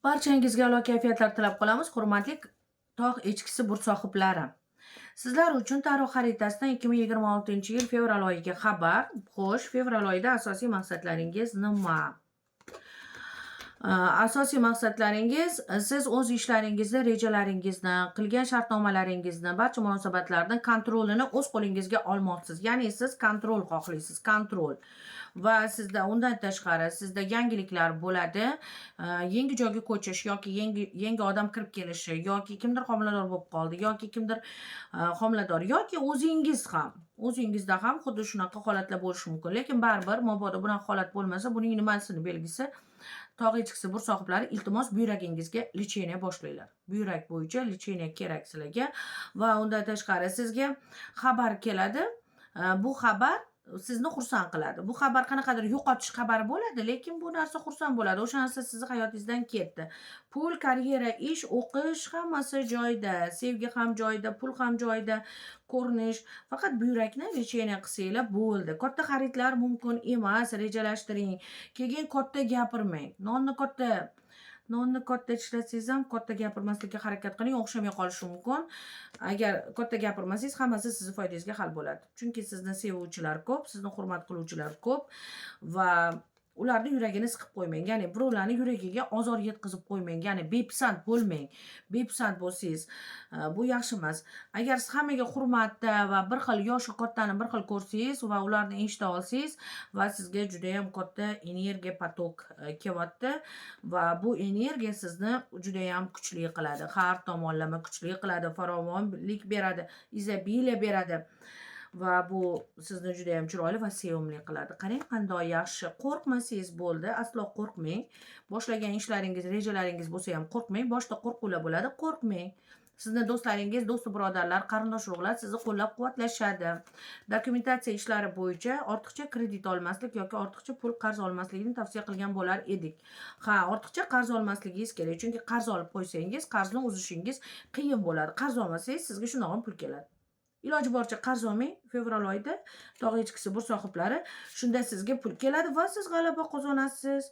Barchangizga a'lo kayfiyatlar tilab qolamiz, hurmatli tog' echkisi burt sohiblari. Sizlar uchun tarix xaritasidan 2026-yil fevral oyiga xabar. Xo'sh, fevral oyida asosiy maqsadlaringiz nima? Asosiy maqsadlaringiz siz o'z ishlaringizni, rejalaringizni, qilgan shartnomalaringizni, barcha munosabatlarni kontrolini o'z qo'lingizga olmoqchisiz. Ya'ni siz kontrol xohlaysiz, kontrol. Va sizda undan tashqari sizda yangiliklar bo'ladi. Yangi joyga ko'chish yoki yangi odam kirib kelishi yoki kimdir homilador bo'lib qoldi yoki kimdir homilador yoki o'zingizda ham xuddi shunaqa holatlar bo'lishi mumkin. Lekin baribir mabodo bunaqa holat bo'lmasa, buning nimasini belgisi? Tog' echkisi burt sohiblari, iltimos buyuragingizga lecheniya boshlanglar. Buyrak bo'yicha lecheniya kerak sizlarga va undan tashqari sizga xabar keladi. Bu xabar sizni xursand qiladi. Bu xabar qanaqadir yo'qotish xabari bo'ladi, lekin bu narsa xursand bo'ladi. O'sha narsa sizni hayotingizdan ketdi. Pul, karyera, ish, o'qish hammasi joyida, sevgi ham joyida, pul ham joyida, ko'rinish. Faqat buyrakni lecheniya qilsanglar bo'ldi. Katta xaridlar mumkin emas, rejalashtiring. Keyin katta gapirmang. Nonni katta ishlasangiz ham katta gapirmaslikka harakat qiling, o'xshamay qolishi mumkin. Agar katta gapirmasangiz, hammasi sizni foydangizga hal bo'ladi. Chunki sizni sevuvchilar ko'p, sizni hurmat qiluvchilar ko'p va ularni yuragini siqib qo'ymang. Ya'ni birovlarning yuragiga ozor yetkazib qo'ymang. Ya'ni bepisand bo'lmang. Bepisand bo'lsangiz, bu yaxshi emas. Agar siz hammaga hurmatda va bir xil yoshi kattani bir xil ko'rsangiz va ularni eshita olsangiz va sizga juda ham katta energiya potok kelyapti va bu energiya sizni juda ham kuchli qiladi. Har tomonlama kuchli qiladi, farovonlik beradi, izobiliya beradi. Va bu sizni juda ham chiroyli va sevimli qiladi. Qarang, qanday yaxshi. Qo'rqmasangiz bo'ldi, aslo qo'rqmang. Boshlagan ishlaringiz, rejalaringiz bo'lsa ham qo'rqmang. Boshda qo'rquvlar bo'ladi, qo'rqmang. Sizni do'stlaringiz, do'st birodarlar, qarindosh urug'lar sizni qo'llab-quvvatlashadi. Dokumentatsiya ishlari bo'yicha ortiqcha kredit olmaslik yoki ortiqcha pul qarz olmaslikni tavsiya qilgan bo'lar edik. Ortiqcha qarz olmasligingiz kerak. Chunki qarz olib qo'ysangiz, qarzni uzishingiz qiyin bo'ladi. Qarz olmasangiz sizga shundoq pul keladi. Iloji boricha qarz olmang fevral oyida tog' echkisi burt sohiblari. Shunda sizga pul keladi va siz g'alaba qozonasiz.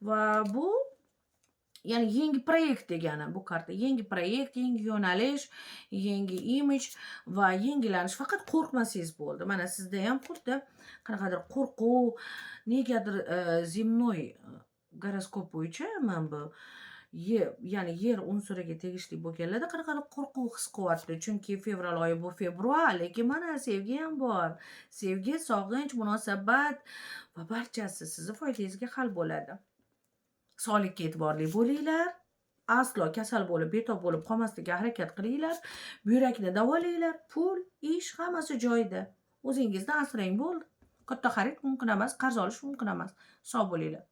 Va bu ya'ni yangi proyekt degani bu karta. Yangi proyekt, yangi yo'nalish, yangi imij va yangilanish. Faqat qo'rqmasangiz bo'ldi. Mana sizda ham xuddi qanaqadir qo'rquv, negadir zemnoy goroskop bo'yicha mana bu ya'ni yer unsuriga tegishli bo'lganlarda qanaqadir qo'rquv his qilyapti. Chunki fevral oyi bu fevral, lekin mana sevgi ham bor. Sevgi, sog'inch, munosabat va barchasi sizni foydangizga hal bo'ladi. Sog'likka e'tiborli bo'linglar. Aslo kasal bo'lib, betob bo'lib qolmaslikka harakat qilinglar. Buyrakni davolanglar. Pul, ish hammasi joyida. O'zingizni asrang bo'ldi. Katta xarid mumkin emas, qarz olish mumkin emas. Sog' bo'linglar.